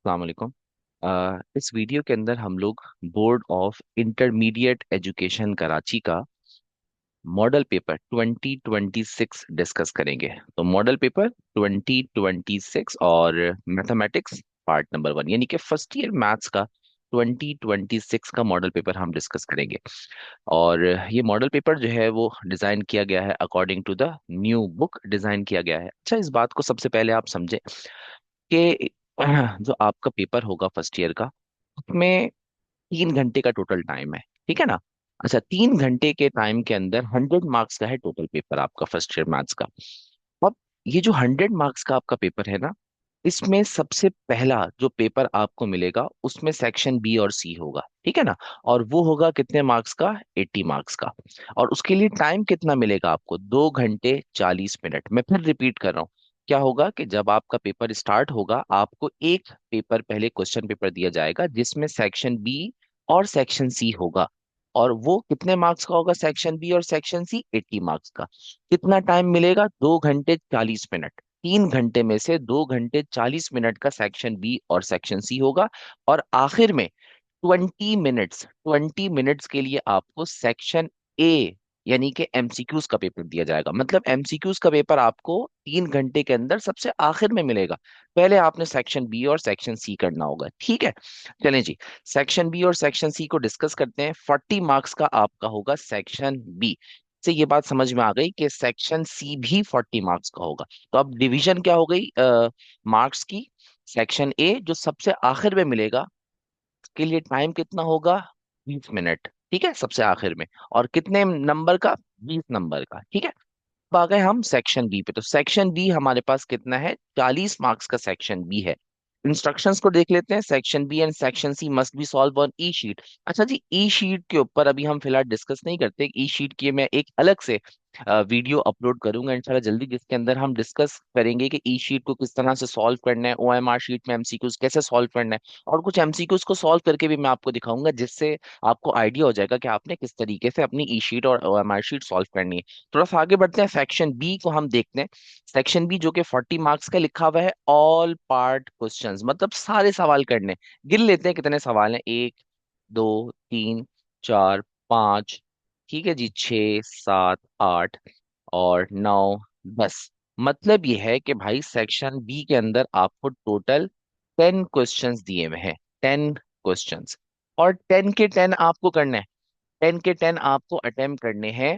अस्सलाम वालेकुम। इस वीडियो के अंदर हम लोग board of intermediate education Karachi का मॉडल पेपर 2026 डिस्कस करेंगे। तो मॉडल पेपर 2026 और मैथमेटिक्स पार्ट नंबर 1 यानी कि फर्स्ट ईयर मैथ्स का 2026 का मॉडल पेपर हम डिस्कस करेंगे। और ये मॉडल पेपर जो है वो डिजाइन किया गया है according to the new book design किया गया है। अच्छा, इस बात को सबसे पहले आप समझे कि जो आपका पेपर होगा फर्स्ट ईयर का, उसमें 3 घंटे का टोटल टाइम है। ठीक है ना। अच्छा, 3 घंटे के टाइम के अंदर 100 मार्क्स का है टोटल पेपर आपका फर्स्ट ईयर मैथ्स का। अब ये जो 100 मार्क्स का आपका पेपर है ना, इसमें सबसे पहला जो पेपर आपको मिलेगा उसमें सेक्शन बी और सी होगा। ठीक है ना। और वो होगा कितने मार्क्स का? 80 मार्क्स का। और उसके लिए टाइम कितना मिलेगा आपको? 2 घंटे 40 मिनट। मैं फिर रिपीट कर रहा हूँ। क्या होगा कि जब आपका पेपर स्टार्ट होगा, आपको एक पेपर पहले क्वेश्चन पेपर दिया जाएगा जिसमें सेक्शन बी और सेक्शन सी होगा। और वो कितने मार्क्स का होगा? सेक्शन बी और सेक्शन सी 80 मार्क्स का। कितना टाइम मिलेगा? 2 घंटे 40 मिनट। 3 घंटे में से 2 घंटे 40 मिनट का सेक्शन बी और सेक्शन सी होगा। और आखिर में 20 मिनट्स के लिए आपको सेक्शन ए यानी कि एमसीक्यूज का पेपर दिया जाएगा। मतलब एमसीक्यूज का पेपर आपको 3 घंटे के अंदर सबसे आखिर में मिलेगा। पहले आपने सेक्शन बी और सेक्शन सी करना होगा। ठीक है। चलें जी, सेक्शन बी और सेक्शन सी को डिस्कस करते हैं। 40 मार्क्स का आपका होगा सेक्शन बी। से ये बात समझ में आ गई कि सेक्शन सी भी 40 मार्क्स का होगा। तो अब डिवीजन क्या हो गई मार्क्स की? सेक्शन ए जो सबसे आखिर में मिलेगा, के लिए टाइम कितना होगा? 20 मिनट। ठीक है, सबसे आखिर में। और कितने नंबर का? 20 नंबर का। ठीक है। अब आ गए हम सेक्शन बी पे। तो सेक्शन बी हमारे पास कितना है? 40 मार्क्स का सेक्शन बी है। इंस्ट्रक्शंस को देख लेते हैं। Section B and section C must be solve on E sheet. अच्छा जी, ई शीट के ऊपर अभी हम फिलहाल डिस्कस नहीं करते। ई शीट की मैं एक अलग से वीडियो अपलोड करूंगा इंशाल्लाह जल्दी, जिसके अंदर हम डिस्कस करेंगे कि ई शीट को किस तरह से सॉल्व करना है, ओएमआर शीट में एमसीक्यूज कैसे सॉल्व करना है। और कुछ एमसीक्यूज को सॉल्व करके भी मैं आपको दिखाऊंगा, जिससे आपको आइडिया हो जाएगा कि आपने किस तरीके से अपनी ई शीट और ओएमआर शीट सॉल्व करनी है। थोड़ा सा आगे बढ़ते हैं, सेक्शन बी को हम देखते हैं। सेक्शन बी जो कि 40 मार्क्स का लिखा हुआ है ऑल पार्ट क्वेश्चंस, मतलब सारे सवाल करने। गिन लेते हैं कितने सवाल हैं। 1 2 3 4 5। ठीक है जी, 6 7 8 और 9 10। मतलब ये है कि भाई सेक्शन बी के अंदर आपको टोटल 10 क्वेश्चंस दिए हुए हैं। 10 क्वेश्चंस। और 10 के 10 आपको करने हैं। 10 के 10 आपको अटेम्प्ट करने हैं।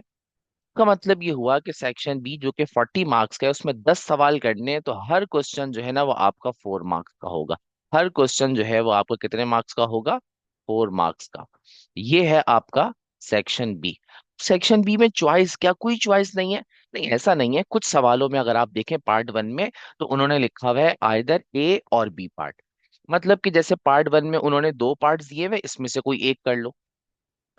का मतलब ये हुआ कि सेक्शन बी जो कि 40 मार्क्स का है, उसमें 10 सवाल करने हैं। तो हर क्वेश्चन जो है ना वो आपका 4 मार्क्स का होगा। हर क्वेश्चन जो है वो आपका कितने मार्क्स का होगा? 4 मार्क्स का। ये है आपका सेक्शन बी। सेक्शन बी में चॉइस, क्या कोई चॉइस नहीं है? नहीं, ऐसा नहीं है। कुछ सवालों में अगर आप देखें पार्ट वन में, तो उन्होंने लिखा हुआ है आइदर ए और बी पार्ट। मतलब कि जैसे पार्ट वन में उन्होंने दो पार्ट दिए हुए, इसमें से कोई एक कर लो।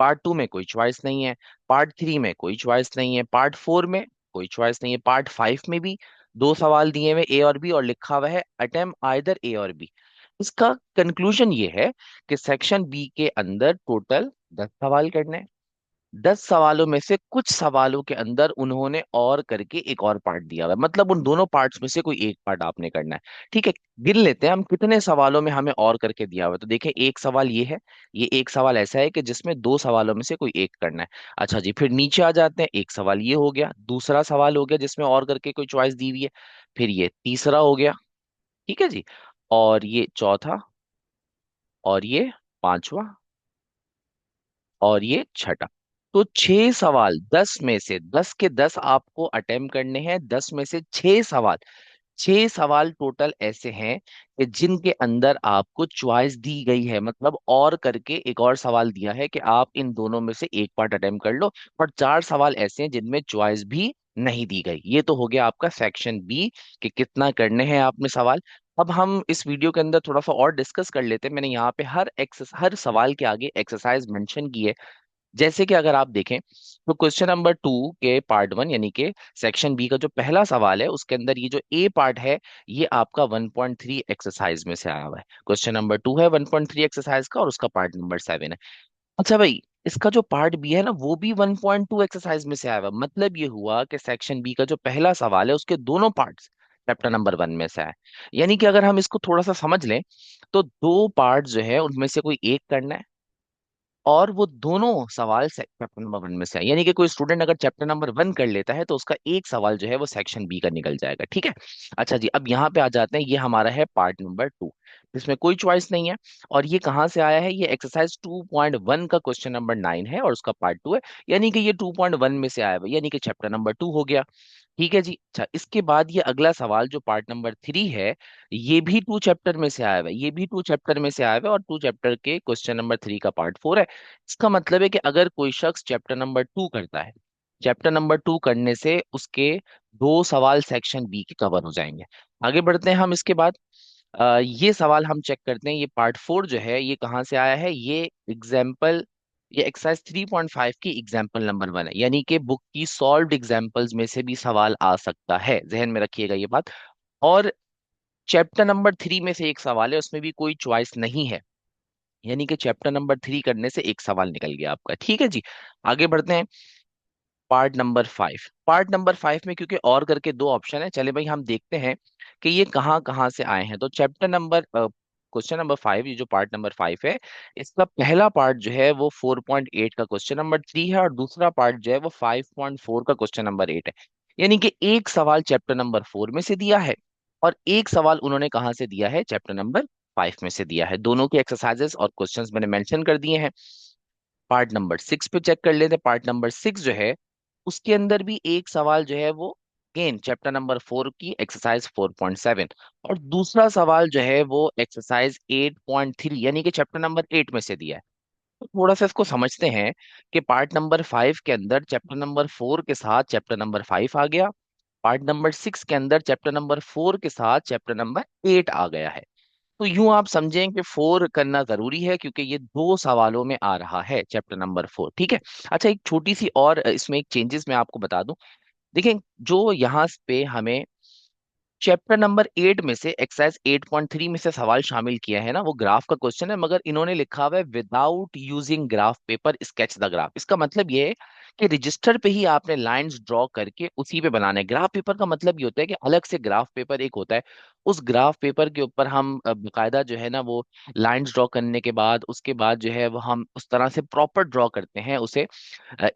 पार्ट टू में कोई चॉइस नहीं है। पार्ट थ्री में कोई चॉइस नहीं है। पार्ट फोर में कोई चॉइस नहीं है। पार्ट फाइव में भी दो सवाल दिए हुए ए और बी, और लिखा हुआ है अटेम्प्ट आइदर ए और बी। इसका कंक्लूजन ये है कि सेक्शन बी के अंदर टोटल 10 सवाल करने हैं। 10 सवालों में से कुछ सवालों के अंदर उन्होंने और करके एक और पार्ट दिया हुआ है, मतलब उन दोनों पार्ट्स में से कोई एक पार्ट आपने करना है। ठीक है। गिन लेते हैं हम कितने सवालों में हमें और करके दिया हुआ है। तो देखें, एक सवाल ये है। ये एक सवाल ऐसा है कि जिसमें दो सवालों में से कोई एक करना है। अच्छा जी, फिर नीचे आ जाते हैं। एक सवाल ये हो गया, दूसरा सवाल हो गया जिसमें और करके कोई चॉइस दी हुई है। फिर ये तीसरा हो गया। ठीक है जी। और ये चौथा। और ये पांचवा। और ये छठा। तो 6 सवाल, 10 में से 10 के 10 आपको अटेम्प्ट करने हैं। 10 में से 6 सवाल। 6 सवाल टोटल ऐसे हैं कि जिनके अंदर आपको चॉइस दी गई है, मतलब और करके एक और सवाल दिया है कि आप इन दोनों में से एक पार्ट अटेम्प्ट कर लो। और 4 सवाल ऐसे हैं जिनमें चॉइस भी नहीं दी गई। ये तो हो गया आपका सेक्शन बी कि कितना करने हैं आपने सवाल। अब हम इस वीडियो के अंदर थोड़ा सा और डिस्कस कर लेते हैं। मैंने यहाँ पे हर सवाल के आगे एक्सरसाइज मेंशन की है। जैसे कि अगर आप देखें, तो क्वेश्चन नंबर 2 के पार्ट वन यानी कि सेक्शन बी का जो पहला सवाल है, उसके अंदर ये जो ए पार्ट है, ये आपका 1.3 एक्सरसाइज में से आया हुआ है। क्वेश्चन नंबर 2 है 1.3 एक्सरसाइज का, और उसका पार्ट नंबर 7 है। अच्छा भाई, इसका जो पार्ट बी है ना, वो भी 1.2 एक्सरसाइज में से आया हुआ है। मतलब ये हुआ कि सेक्शन बी का जो पहला सवाल है उसके दोनों पार्ट्स, चैप्टर नंबर 1 में से आया। यानी कि अगर हम इसको थोड़ा सा समझ लें, तो दो पार्ट जो है उनमें से कोई एक करना है, और वो दोनों सवाल चैप्टर नंबर 1 में से आए। यानी कि कोई स्टूडेंट अगर चैप्टर नंबर 1 कर लेता है तो उसका एक सवाल जो है वो सेक्शन बी का निकल जाएगा। ठीक है। अच्छा जी, अब यहाँ पे आ जाते हैं, ये हमारा है पार्ट नंबर 2, जिसमें कोई चॉइस नहीं है। और ये कहाँ से आया है? ये एक्सरसाइज 2.1 का क्वेश्चन नंबर 9 है और उसका पार्ट 2 है। यानी कि ये 2.1 में से आया हुआ, यानी कि चैप्टर नंबर 2 हो गया। ठीक है जी। अच्छा, इसके बाद ये अगला सवाल जो पार्ट नंबर 3 है, ये भी 2 चैप्टर में से आया हुआ है, ये भी 2 चैप्टर में से आया हुआ है, और 2 चैप्टर के क्वेश्चन नंबर 3 का पार्ट 4 है। इसका मतलब है कि अगर कोई शख्स चैप्टर नंबर 2 करता है, चैप्टर नंबर 2 करने से उसके दो सवाल सेक्शन बी के कवर हो जाएंगे। आगे बढ़ते हैं हम इसके बाद। ये सवाल हम चेक करते हैं, ये पार्ट 4 जो है ये कहाँ से आया है? ये एक्सरसाइज 3.5 की एग्जाम्पल नंबर 1 है, यानी कि बुक की सॉल्व्ड एग्जाम्पल्स में से भी सवाल आ सकता है, जहन में रखिएगा ये बात। और चैप्टर नंबर 3 में से एक सवाल है, उसमें भी कोई चॉइस नहीं है, यानी कि चैप्टर नंबर 3 करने से एक सवाल निकल गया आपका। ठीक है जी। आगे बढ़ते हैं। पार्ट नंबर 5 में क्योंकि और करके दो ऑप्शन है, चले भाई हम देखते हैं कि ये कहाँ कहाँ से आए हैं। तो क्वेश्चन नंबर 5, ये जो पार्ट नंबर 5 है, इसका पहला पार्ट जो है वो 4.8 का क्वेश्चन नंबर 3 है, और दूसरा पार्ट जो है वो 5.4 का क्वेश्चन नंबर 8 है। यानी कि एक सवाल चैप्टर नंबर 4 में से दिया है, और एक सवाल उन्होंने कहाँ से दिया है? चैप्टर नंबर 5 में से दिया है। दोनों की एक्सरसाइजेस और क्वेश्चंस मैंने मेंशन कर दिए हैं। पार्ट नंबर 6 पे चेक कर लेते हैं। पार्ट नंबर 6 जो है, उसके अंदर भी एक सवाल जो है वो अगेन चैप्टर नंबर 4 की एक्सरसाइज 4.7, और दूसरा सवाल जो है वो एक्सरसाइज 8.3 यानी कि चैप्टर नंबर 8 में से दिया है। तो थोड़ा सा इसको समझते हैं कि पार्ट नंबर 5 के अंदर चैप्टर नंबर 4 के साथ चैप्टर नंबर 5 आ गया, पार्ट नंबर 6 के अंदर चैप्टर नंबर 4 के साथ चैप्टर नंबर 8 आ गया है। तो यूं आप समझें कि 4 करना जरूरी है, क्योंकि ये दो सवालों में आ रहा है चैप्टर नंबर 4। ठीक है। अच्छा, एक छोटी सी और इसमें एक चेंजेस मैं आपको बता दूं। देखें, जो यहाँ पे हमें चैप्टर नंबर 8 में से एक्सरसाइज 8.3 में से सवाल शामिल किया है ना, वो ग्राफ का क्वेश्चन है, मगर इन्होंने लिखा हुआ है without using graph paper sketch the graph. इसका मतलब ये है कि रजिस्टर पे ही आपने लाइंस ड्रॉ करके उसी पे बनाना है। ग्राफ पेपर का मतलब ये होता है कि अलग से ग्राफ पेपर एक होता है, उस ग्राफ पेपर के ऊपर हम बाकायदा जो है ना वो लाइंस ड्रॉ करने के बाद, उसके बाद जो है वो हम उस तरह से प्रॉपर ड्रॉ करते हैं उसे,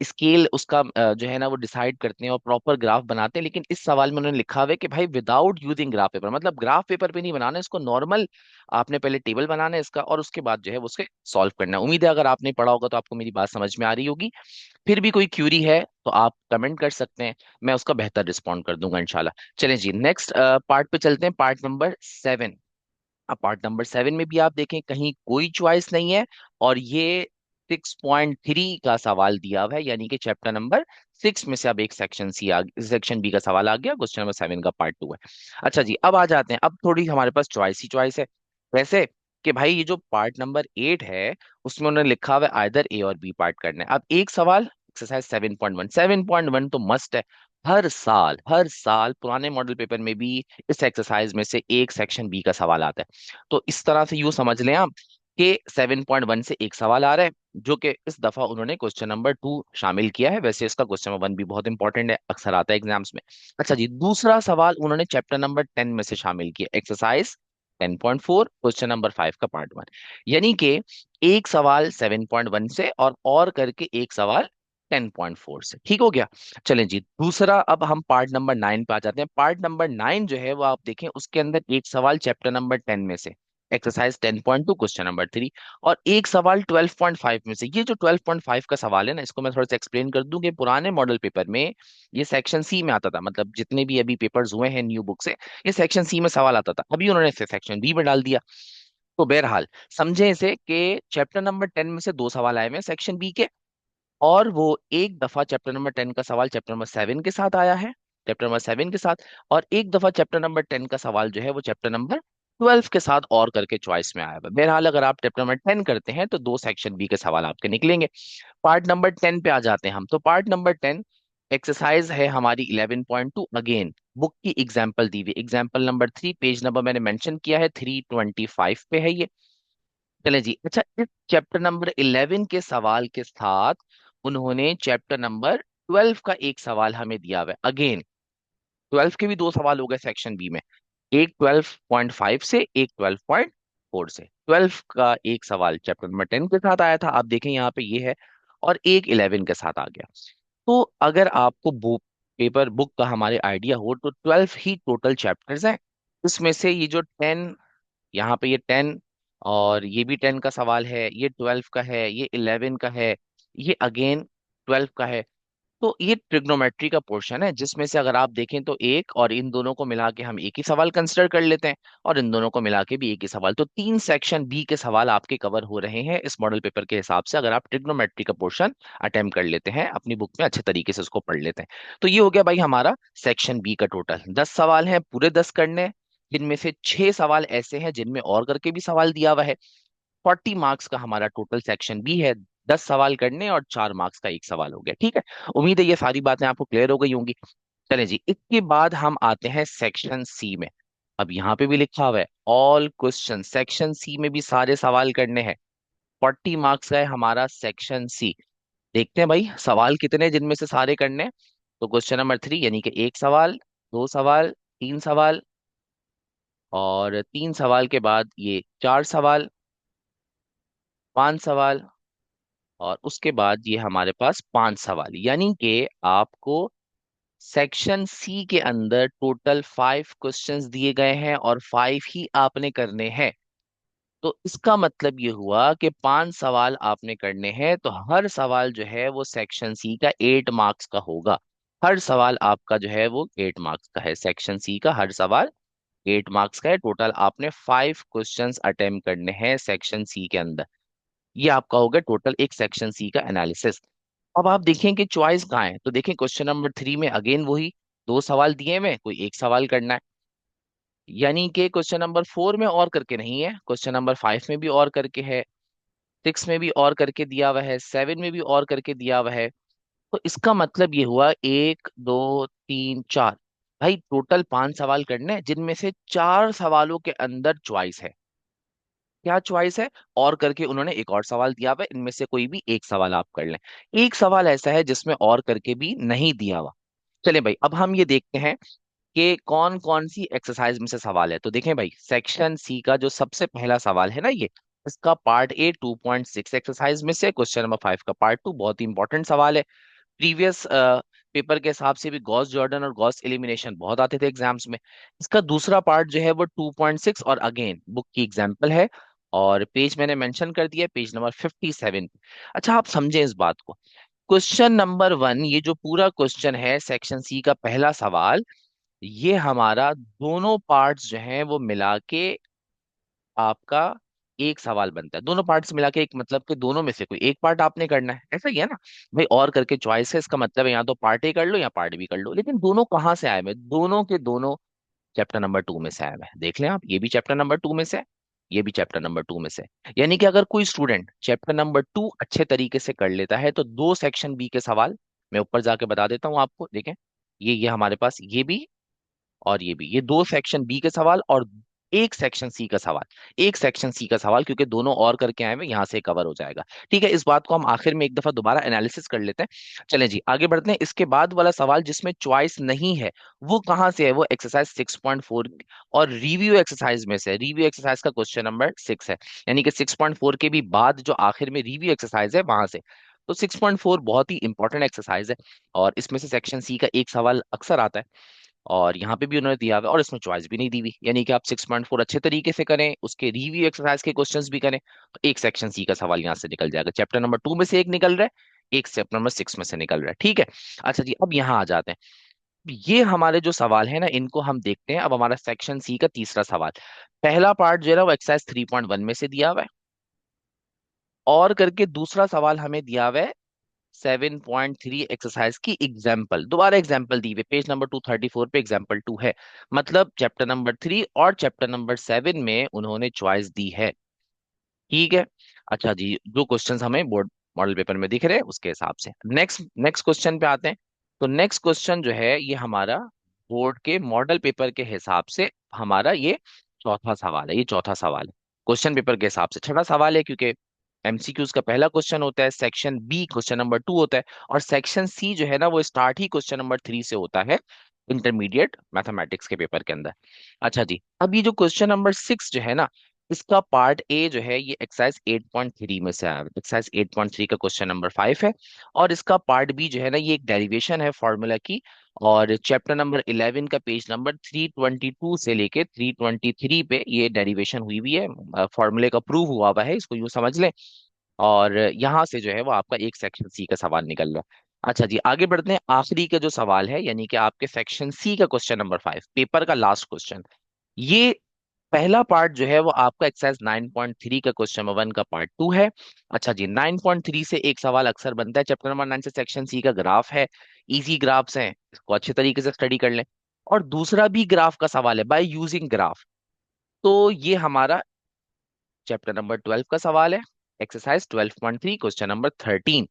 स्केल उसका जो है ना वो डिसाइड करते हैं और प्रॉपर ग्राफ बनाते हैं। लेकिन इस सवाल में उन्होंने लिखा हुआ है कि भाई विदाउट यूजिंग ग्राफ पेपर, मतलब ग्राफ पेपर पे नहीं बनाना है इसको, नॉर्मल आपने पहले टेबल बनाना है इसका, और उसके बाद जो है वो उसके सॉल्व करना है। उम्मीद है अगर आपने पढ़ा होगा तो आपको मेरी बात समझ में आ रही होगी। फिर भी कोई क्यूरी है तो आप कमेंट कर सकते हैं, मैं उसका बेहतर रिस्पॉन्ड कर दूंगा इंशाल्लाह। चलें जी, नेक्स्ट पार्ट पे चलते हैं, पार्ट नंबर 7। अब पार्ट नंबर 7 में भी आप देखें कहीं कोई चॉइस नहीं है, और ये 6.3 का सवाल दिया हुआ है, यानी कि चैप्टर नंबर 6 में से अब एक सेक्शन बी का सवाल आ गया, क्वेश्चन नंबर 7 का पार्ट 2 है। अच्छा जी, अब आ जाते हैं, अब थोड़ी हमारे पास चॉइस ही चॉइस है। वैसे कि भाई ये जो पार्ट नंबर 8 है, उसमें उन्होंने लिखा हुआ है आइदर ए और बी पार्ट करना है। अब एक सवाल एक्सरसाइज 7.1 तो मस्ट है, हर साल पुराने मॉडल पेपर में भी इस एक्सरसाइज में से एक सेक्शन बी का सवाल आता है। तो इस तरह से यूं समझ लें आप कि 7.1 से एक सवाल आ रहा है, जो कि इस दफा उन्होंने क्वेश्चन नंबर 2 शामिल किया है। वैसे इसका क्वेश्चन नंबर 1 भी बहुत इंपॉर्टेंट है, अक्सर आता है एग्जाम्स में। अच्छा जी, दूसरा सवाल उन्होंने चैप्टर नंबर 10 में से शामिल किया, एक्सरसाइज 10.4 क्वेश्चन नंबर 5 का पार्ट 1। यानी कि एक सवाल 7.1 से और करके एक सवाल 10.4 से। ठीक हो गया। चलें जी, दूसरा अब हम पार्ट नंबर 9 पे आ जाते हैं। पार्ट नंबर 9 जो है वो आप देखें, उसके अंदर एक सवाल चैप्टर नंबर 10 में से, एक्सरसाइज 10.2 क्वेश्चन नंबर 3, और एक सवाल 12.5 में से। ये जो 12.5 का सवाल है ना, इसको मैं थोड़ा सा एक्सप्लेन कर दूं कि पुराने मॉडल पेपर में ये सेक्शन सी में आता था, मतलब जितने भी अभी पेपर्स हुए हैं न्यू बुक से, ये सेक्शन सी में सवाल आता था, अभी उन्होंने इसे सेक्शन बी में डाल दिया। तो बहरहाल समझे इसे कि चैप्टर नंबर 10 में से दो सवाल आए हुए हैं सेक्शन बी के, और वो एक दफा चैप्टर नंबर 10 का सवाल चैप्टर नंबर 7 के साथ आया है, चैप्टर नंबर 7 के साथ, और एक दफा चैप्टर नंबर 10 का सवाल जो है वो चैप्टर नंबर 12 के साथ और करके चॉइस में आया है। बहरहाल अगर आप चैप्टर नंबर 10 करते हैं तो दो सेक्शन बी के सवाल आपके निकलेंगे। पार्ट नंबर 10 पे आ जाते हैं हम। तो पार्ट नंबर 10 एक्सरसाइज है हमारी 11.2, अगेन बुक की एग्जाम्पल दी हुई, एग्जाम्पल नंबर 3, पेज नंबर मैंने मेंशन किया है 325 पे है ये। चले जी, अच्छा, इस चैप्टर नंबर 11 के सवाल के साथ उन्होंने चैप्टर नंबर 12 का एक सवाल हमें दिया हुआ है, अगेन ट्वेल्व के भी दो सवाल हो गए सेक्शन बी में, एक 12.5 से, एक 12.4 से। ट्वेल्व का एक सवाल चैप्टर नंबर 10 के साथ आया था, आप देखें यहाँ पे ये है, और एक 11 के साथ आ गया। तो अगर आपको पेपर बुक का हमारे आइडिया हो, तो 12 ही टोटल चैप्टर्स हैं। इसमें से ये जो 10, यहाँ पे ये 10, और ये भी 10 का सवाल है, ये 12 का है, ये 11 का है, ये अगेन 12 का है। तो ये ट्रिग्नोमेट्री का पोर्शन है, जिसमें से अगर आप देखें तो एक और इन दोनों को मिला के हम एक ही सवाल कंसिडर कर लेते हैं, और इन दोनों को मिला के भी एक ही सवाल। तो तीन सेक्शन बी के सवाल आपके कवर हो रहे हैं इस मॉडल पेपर के हिसाब से, अगर आप ट्रिग्नोमेट्री का पोर्शन अटेम्प्ट कर लेते हैं, अपनी बुक में अच्छे तरीके से उसको पढ़ लेते हैं। तो ये हो गया भाई हमारा सेक्शन बी का टोटल 10 सवाल हैं, पूरे 10 करने हैं, जिनमें से 6 सवाल ऐसे हैं जिनमें और करके भी सवाल दिया हुआ है। 40 मार्क्स का हमारा टोटल सेक्शन बी है, 10 सवाल करने और 4 मार्क्स का एक सवाल हो गया। ठीक है, उम्मीद है ये सारी बातें आपको क्लियर हो गई होंगी। चलें जी, इसके बाद हम आते हैं सेक्शन सी में। अब यहाँ पे भी लिखा हुआ है ऑल क्वेश्चन, सेक्शन सी में भी सारे सवाल करने हैं। 40 मार्क्स का है हमारा सेक्शन सी। देखते हैं भाई सवाल कितने हैं जिनमें से सारे करने हैं। तो क्वेश्चन नंबर 3 यानी कि एक सवाल, दो सवाल, तीन सवाल, और तीन सवाल के बाद ये चार सवाल, पांच सवाल, और उसके बाद ये हमारे पास 5 सवाल, यानी कि आपको सेक्शन सी के अंदर टोटल 5 क्वेश्चंस दिए गए हैं और 5 ही आपने करने हैं। तो इसका मतलब ये हुआ कि 5 सवाल आपने करने हैं, तो हर सवाल जो है वो सेक्शन सी का 8 मार्क्स का होगा। हर सवाल आपका जो है वो 8 मार्क्स का है, सेक्शन सी का हर सवाल 8 मार्क्स का है। टोटल आपने 5 क्वेश्चंस अटेम्प्ट करने हैं सेक्शन सी के अंदर। ये आपका हो गया टोटल एक सेक्शन सी का एनालिसिस। अब आप देखें कि चॉइस कहाँ है, तो देखें क्वेश्चन नंबर 3 में अगेन वही दो सवाल दिए हुए, कोई एक सवाल करना है। यानी कि क्वेश्चन नंबर 4 में और करके नहीं है, क्वेश्चन नंबर 5 में भी और करके है, 6 में भी और करके दिया हुआ है, 7 में भी और करके दिया हुआ है। तो इसका मतलब ये हुआ एक, दो, तीन, चार, भाई टोटल 5 सवाल करने हैं, जिनमें से 4 सवालों के अंदर चॉइस है। क्या चॉइस है? और करके उन्होंने एक और सवाल दिया हुआ है, इनमें से कोई भी एक सवाल आप कर लें। एक सवाल ऐसा है जिसमें और करके भी नहीं दिया हुआ। चले भाई, अब हम ये देखते हैं कि कौन कौन सी एक्सरसाइज में से सवाल है। तो देखें भाई, सेक्शन सी का जो सबसे पहला सवाल है ना, ये इसका पार्ट ए 2.6 एक्सरसाइज में से क्वेश्चन नंबर 5 का पार्ट 2, बहुत ही इंपॉर्टेंट सवाल है। प्रीवियस पेपर के हिसाब से भी गॉस जॉर्डन और गॉस एलिमिनेशन बहुत आते थे एग्जाम्स में। इसका दूसरा पार्ट जो है वो 2.6, और अगेन बुक की एग्जाम्पल है, और पेज मैंने मेंशन कर दिया, पेज नंबर 57। अच्छा, आप समझें इस बात को। क्वेश्चन नंबर 1, ये जो पूरा क्वेश्चन है सेक्शन सी का पहला सवाल, ये हमारा दोनों पार्ट्स जो हैं वो मिला के आपका एक सवाल बनता है। दोनों पार्ट्स मिला के एक, मतलब कि दोनों में से कोई एक पार्ट आपने करना है, ऐसा ही है ना भाई। और करके चॉइस है, इसका मतलब है या तो पार्ट ए कर लो या पार्ट बी कर लो। लेकिन दोनों कहाँ से आए हुए? दोनों के दोनों चैप्टर नंबर 2 में से आए हुए हैं। देख लें आप, ये भी चैप्टर नंबर 2 में से है, ये भी चैप्टर नंबर 2 में से है। यानी कि अगर कोई स्टूडेंट चैप्टर नंबर 2 अच्छे तरीके से कर लेता है, तो दो सेक्शन बी के सवाल, मैं ऊपर जाके बता देता हूँ आपको, देखें ये हमारे पास ये भी और ये भी, ये दो सेक्शन बी के सवाल और एक सेक्शन सी का सवाल, एक सेक्शन सी का सवाल, क्योंकि दोनों और करके आए हुए, यहाँ से कवर हो जाएगा। ठीक है, इस बात को हम आखिर में एक दफा दोबारा एनालिसिस कर लेते हैं। चलें जी, आगे बढ़ते हैं। इसके बाद वाला सवाल जिसमें चॉइस नहीं है, वो कहाँ से है? वो एक्सरसाइज 6.4 और रिव्यू एक्सरसाइज में से। रिव्यू एक्सरसाइज का क्वेश्चन नंबर 6 है, यानी कि 6.4 के भी बाद जो आखिर में रिव्यू एक्सरसाइज है वहां से। तो 6.4 बहुत ही इंपॉर्टेंट एक्सरसाइज है, और इसमें से सेक्शन सी का एक सवाल अक्सर आता है, और यहाँ पे भी उन्होंने दिया हुआ है, और इसमें चॉइस भी नहीं दी हुई। यानी कि आप 6.4 अच्छे तरीके से करें, उसके रिव्यू एक्सरसाइज के क्वेश्चंस भी करें, तो एक सेक्शन सी का सवाल यहाँ से निकल जाएगा। चैप्टर नंबर 2 में से एक निकल रहा है, एक चैप्टर नंबर 6 में से निकल रहा है। ठीक है, अच्छा जी, अब यहाँ आ जाते हैं। ये हमारे जो सवाल है ना, इनको हम देखते हैं। अब हमारा सेक्शन सी का तीसरा सवाल, पहला पार्ट जो है ना, वो एक्सरसाइज 3.1 में से दिया हुआ है, और करके दूसरा सवाल हमें दिया हुआ है 7.3 एक्सरसाइज की एग्जाम्पल। दोबारा एग्जाम्पल दी हुई, पेज नंबर 234 पे एग्जाम्पल 2 है। मतलब चैप्टर नंबर 3 और चैप्टर नंबर 7 में उन्होंने चॉइस दी है। ठीक है, अच्छा जी, जो क्वेश्चंस हमें बोर्ड मॉडल पेपर में दिख रहे हैं उसके हिसाब से नेक्स्ट नेक्स्ट क्वेश्चन पे आते हैं। तो नेक्स्ट क्वेश्चन जो है ये हमारा बोर्ड के मॉडल पेपर के हिसाब से हमारा ये चौथा सवाल है। ये चौथा सवाल है, क्वेश्चन पेपर के हिसाब से छठा सवाल है, क्योंकि एमसीक्यूज का पहला क्वेश्चन होता है, सेक्शन बी क्वेश्चन नंबर 2 होता है, और सेक्शन सी जो है ना वो स्टार्ट ही क्वेश्चन नंबर 3 से होता है। इंटरमीडिएट मैथमेटिक्स के पेपर के अंदर। अच्छा जी, अब ये जो क्वेश्चन नंबर 6 जो है ना, इसका पार्ट ए जो है ये एक्सरसाइज 8.3 में से आया है। एक्सरसाइज 8.3 का क्वेश्चन नंबर 5 है। और इसका पार्ट बी जो है ना, ये एक डेरिवेशन है फॉर्मूला की। और चैप्टर नंबर 11 का पेज नंबर 322 से लेके 323 पे ये डेरिवेशन हुई हुई है, फॉर्मूले का प्रूव हुआ हुआ है, इसको यूं समझ लें। और यहाँ से जो है वो आपका एक सेक्शन सी का सवाल निकल रहा है। अच्छा जी, आगे बढ़ते हैं। आखिरी का जो सवाल है, यानी कि आपके सेक्शन सी का क्वेश्चन नंबर 5, पेपर का लास्ट क्वेश्चन। ये पहला पार्ट जो है वो आपका एक्सरसाइज 9.3 का क्वेश्चन नंबर 1 का पार्ट 2 है। अच्छा जी, 9.3 से एक सवाल अक्सर बनता है चैप्टर नंबर 9 से, सेक्शन सी का ग्राफ है। इजी ग्राफ्स हैं, इसको अच्छे तरीके से स्टडी कर लें। और दूसरा भी ग्राफ का सवाल है, बाय यूजिंग ग्राफ। तो ये हमारा चैप्टर नंबर 12 का सवाल है, एक्सरसाइज 12.3 क्वेश्चन नंबर 13।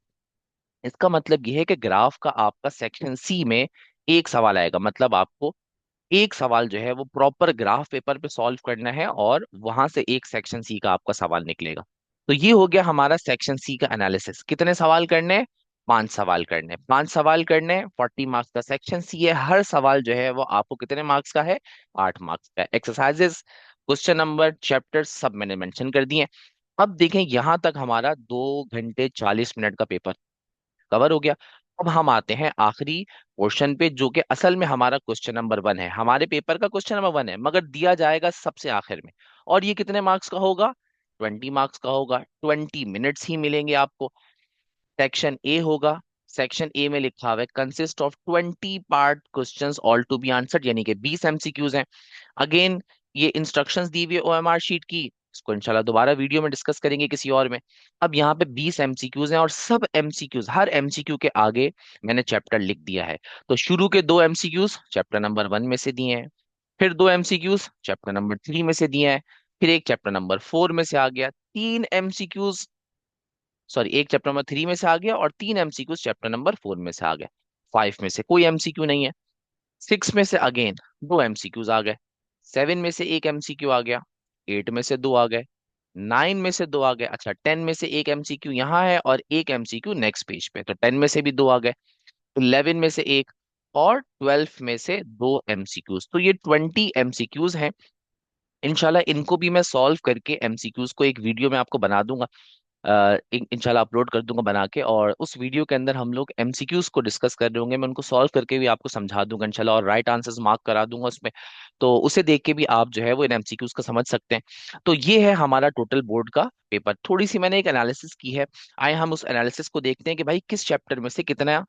इसका मतलब यह है कि ग्राफ का आपका सेक्शन सी में एक सवाल आएगा, मतलब आपको एक सवाल जो है वो प्रॉपर ग्राफ पेपर पे सॉल्व करना है, और वहां से एक सेक्शन सी का आपका सवाल निकलेगा। तो ये हो गया हमारा सेक्शन सी का एनालिसिस। कितने सवाल करने हैं? 5 सवाल करने हैं। 5 सवाल करने हैं, 40 मार्क्स का सेक्शन सी है। हर सवाल जो है वो आपको कितने मार्क्स का है? 8 मार्क्स का। एक्सरसाइजेस, क्वेश्चन नंबर, चैप्टर सब मैंने मेंशन कर दिए। अब देखें, यहां तक हमारा 2 घंटे 40 मिनट का पेपर कवर हो गया। अब हम आते हैं आखिरी पोर्शन पे, जो कि असल में हमारा क्वेश्चन नंबर 1 है। हमारे पेपर का क्वेश्चन नंबर 1 है, मगर दिया जाएगा सबसे आखिर में। और ये कितने मार्क्स का होगा? 20 मार्क्स का होगा। 20 मिनट्स ही मिलेंगे आपको। सेक्शन ए होगा। सेक्शन ए में लिखा हुआ है consist of 20 part questions all to be answered, यानी कि 20 MCQs हैं। अगेन, ये इंस्ट्रक्शंस दी हुई है ओएमआर शीट की, इसको इंशाल्लाह दोबारा वीडियो में डिस्कस करेंगे किसी और में। अब यहाँ पे 20 MCQs हैं, और सब एमसीक्यूज, हर एमसीक्यू के आगे मैंने चैप्टर लिख दिया है। तो शुरू के 2 MCQs चैप्टर नंबर 1 में से दिए हैं, फिर 2 MCQs चैप्टर नंबर 3 में से दिए हैं, फिर एक चैप्टर नंबर 4 में से आ गया, 3 MCQs, सॉरी, एक चैप्टर नंबर 3 में से आ गया, और 3 MCQs चैप्टर नंबर 4 में से आ गए। 5 में से कोई एमसीक्यू नहीं है। 6 में से अगेन 2 MCQs आ गए। 7 में से एक एमसीक्यू आ गया। 8 में से दो आ गए। 9 में से दो आ गए। अच्छा, 10 में से एक एमसीक्यू यहाँ है, और एक एमसीक्यू नेक्स्ट पेज पे, तो 10 में से भी दो आ गए। 11 में से एक, और 12 में से 2 MCQs। तो ये 20 MCQs हैं। इंशाल्लाह इनको भी मैं सॉल्व करके एमसीक्यूज को एक वीडियो में आपको बना दूंगा, इंशाल्लाह अपलोड कर दूंगा बना के। और उस वीडियो के अंदर हम लोग एमसीक्यूज को डिस्कस कर रहे होंगे, मैं उनको सॉल्व करके भी आपको समझा दूंगा इंशाल्लाह, और राइट आंसर्स मार्क करा दूंगा उसमें। तो उसे देख के भी आप जो है वो इन एमसीक्यूज को समझ सकते हैं। तो ये है हमारा टोटल बोर्ड का पेपर। थोड़ी सी मैंने एक एनालिसिस की है। आए हम उस एनालिसिस को देखते हैं कि भाई किस चैप्टर में से कितना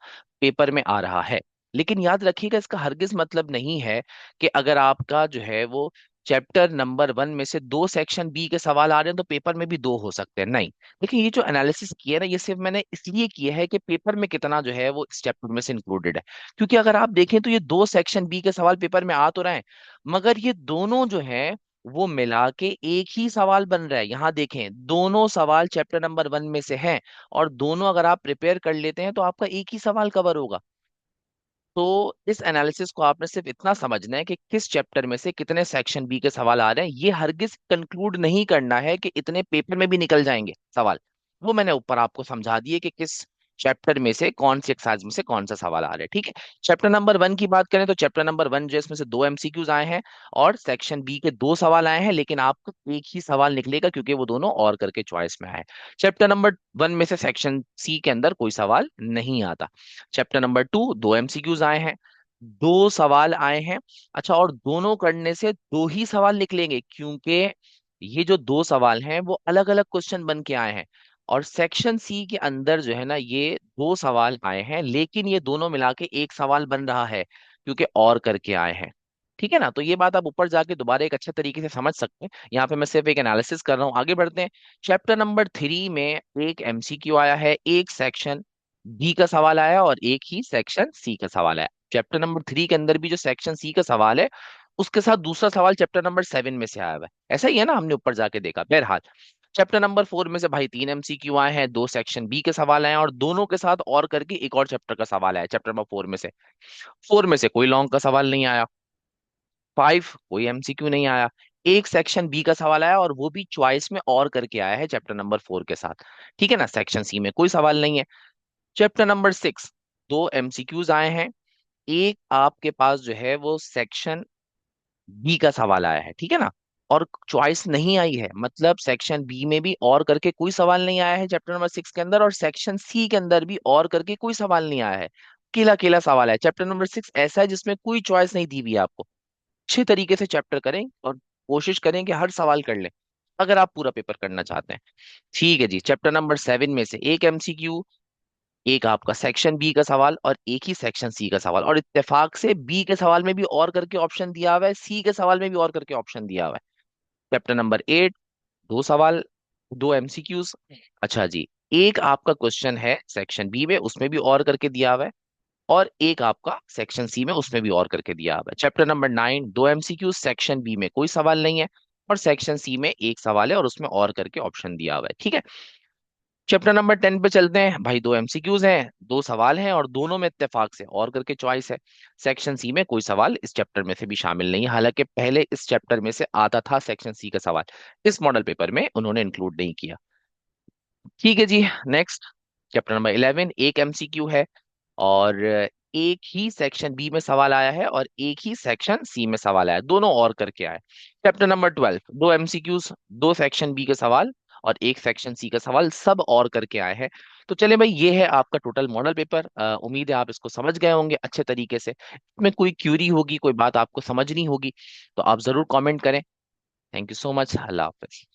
पेपर में आ रहा है। लेकिन याद रखिएगा, इसका हरगिज मतलब नहीं है कि अगर आपका जो है वो चैप्टर नंबर 1 में से 2 सेक्शन बी के सवाल आ रहे हैं तो पेपर में भी 2 हो सकते हैं, नहीं। देखिए, ये जो एनालिसिस किया है ना, ये सिर्फ मैंने इसलिए किया है कि पेपर में कितना जो है वो इस चैप्टर में से इंक्लूडेड है। क्योंकि अगर आप देखें तो ये 2 सेक्शन बी के सवाल पेपर में आ तो रहे हैं, मगर ये दोनों जो है वो मिला के एक ही सवाल बन रहा है। यहाँ देखें, दोनों सवाल चैप्टर नंबर 1 में से हैं, और दोनों अगर आप प्रिपेयर कर लेते हैं तो आपका एक ही सवाल कवर होगा। तो इस एनालिसिस को आपने सिर्फ इतना समझना है कि किस चैप्टर में से कितने सेक्शन बी के सवाल आ रहे हैं। ये हरगिज कंक्लूड नहीं करना है कि इतने पेपर में भी निकल जाएंगे सवाल। वो मैंने ऊपर आपको समझा दिए कि किस चैप्टर में से कौन सी एक्सरसाइज में से कौन सा सवाल आ रहा है, ठीक है। चैप्टर नंबर 1 की बात करें तो चैप्टर नंबर 1 जो है, इसमें से 2 MCQs आए हैं, और सेक्शन बी के 2 सवाल आए हैं, लेकिन आपको एक ही सवाल निकलेगा क्योंकि वो दोनों और करके चॉइस में आए। चैप्टर नंबर 1 में से सेक्शन सी के अंदर कोई सवाल नहीं आता। चैप्टर नंबर 2 2 MCQs आए हैं, 2 सवाल आए हैं। अच्छा, और दोनों करने से 2 ही सवाल निकलेंगे, क्योंकि ये जो 2 सवाल हैं वो अलग अलग क्वेश्चन बन के आए हैं। और सेक्शन सी के अंदर जो है ना, ये 2 सवाल आए हैं, लेकिन ये दोनों मिला के एक सवाल बन रहा है, क्योंकि और करके आए हैं। ठीक है ना, तो ये बात आप ऊपर जाके दोबारा एक अच्छे तरीके से समझ सकते हैं। यहाँ पे मैं सिर्फ एक एनालिसिस कर रहा हूँ। आगे बढ़ते हैं। चैप्टर नंबर 3 में एक एमसीक्यू आया है, एक सेक्शन बी का सवाल आया, और एक ही सेक्शन सी का सवाल आया। चैप्टर नंबर 3 के अंदर भी जो सेक्शन सी का सवाल है, उसके साथ दूसरा सवाल चैप्टर नंबर 7 में से आया हुआ है। ऐसा ही है ना, हमने ऊपर जाके देखा। बहरहाल, चैप्टर नंबर 4 में से भाई 3 MCQ आए हैं, 2 सेक्शन बी के सवाल आए हैं, और दोनों के साथ और करके एक और चैप्टर का सवाल आया चैप्टर नंबर 4 में से। 4 में से कोई लॉन्ग का सवाल नहीं आया। 5 कोई एमसीक्यू नहीं आया। एक सेक्शन बी का सवाल आया, और वो भी चॉइस में और करके आया है चैप्टर नंबर 4 के साथ। ठीक है ना, सेक्शन सी में कोई सवाल नहीं है। चैप्टर नंबर 6 2 MCQs आए हैं, एक आपके पास जो है वो सेक्शन बी का सवाल आया है, ठीक है ना, और चॉइस नहीं आई है, मतलब सेक्शन बी में भी और करके कोई सवाल नहीं आया है चैप्टर नंबर 6 के अंदर, और सेक्शन सी के अंदर भी और करके कोई सवाल नहीं आया है। अकेला अकेला सवाल है। चैप्टर नंबर 6 ऐसा है जिसमें कोई चॉइस नहीं दी हुई है आपको। अच्छे तरीके से चैप्टर करें और कोशिश करें कि हर सवाल कर लें, अगर आप पूरा पेपर करना चाहते हैं। ठीक है जी, चैप्टर नंबर 7 में से एक एमसीक्यू, एक आपका सेक्शन बी का सवाल और एक ही सेक्शन सी का सवाल, और इत्तेफाक से बी के सवाल में भी और करके ऑप्शन दिया हुआ है, सी के सवाल में भी और करके ऑप्शन दिया हुआ है। चैप्टर नंबर 8, दो सवाल, दो एमसीक्यूज। अच्छा जी, एक आपका क्वेश्चन है सेक्शन बी में, उसमें भी और करके दिया हुआ है, और एक आपका सेक्शन सी में, उसमें भी और करके दिया हुआ है। चैप्टर नंबर 9, दो एमसीक्यूज, सेक्शन बी में कोई सवाल नहीं है, और सेक्शन सी में एक सवाल है और उसमें और करके ऑप्शन दिया हुआ है, ठीक है। चैप्टर नंबर 10 पे चलते हैं भाई। दो एमसीक्यूज हैं, दो सवाल हैं, और दोनों में इत्तेफाक से और करके चॉइस है। सेक्शन सी में कोई सवाल इस चैप्टर में से भी शामिल नहीं है, हालांकि पहले इस चैप्टर में से आता था सेक्शन सी का सवाल, इस मॉडल पेपर में उन्होंने इंक्लूड नहीं किया। ठीक है जी, नेक्स्ट। चैप्टर नंबर 11, एक एमसीक्यू है, और एक ही सेक्शन बी में सवाल आया है और एक ही सेक्शन सी में सवाल आया है, दोनों और करके आए। चैप्टर नंबर 12, दो एमसीक्यूज, दो सेक्शन बी के सवाल और एक सेक्शन सी का सवाल, सब और करके आए हैं। तो चले भाई, ये है आपका टोटल मॉडल पेपर। उम्मीद है आप इसको समझ गए होंगे अच्छे तरीके से। इसमें कोई क्यूरी होगी, कोई बात आपको समझनी होगी, तो आप जरूर कमेंट करें। Thank you so much, Allah Hafiz.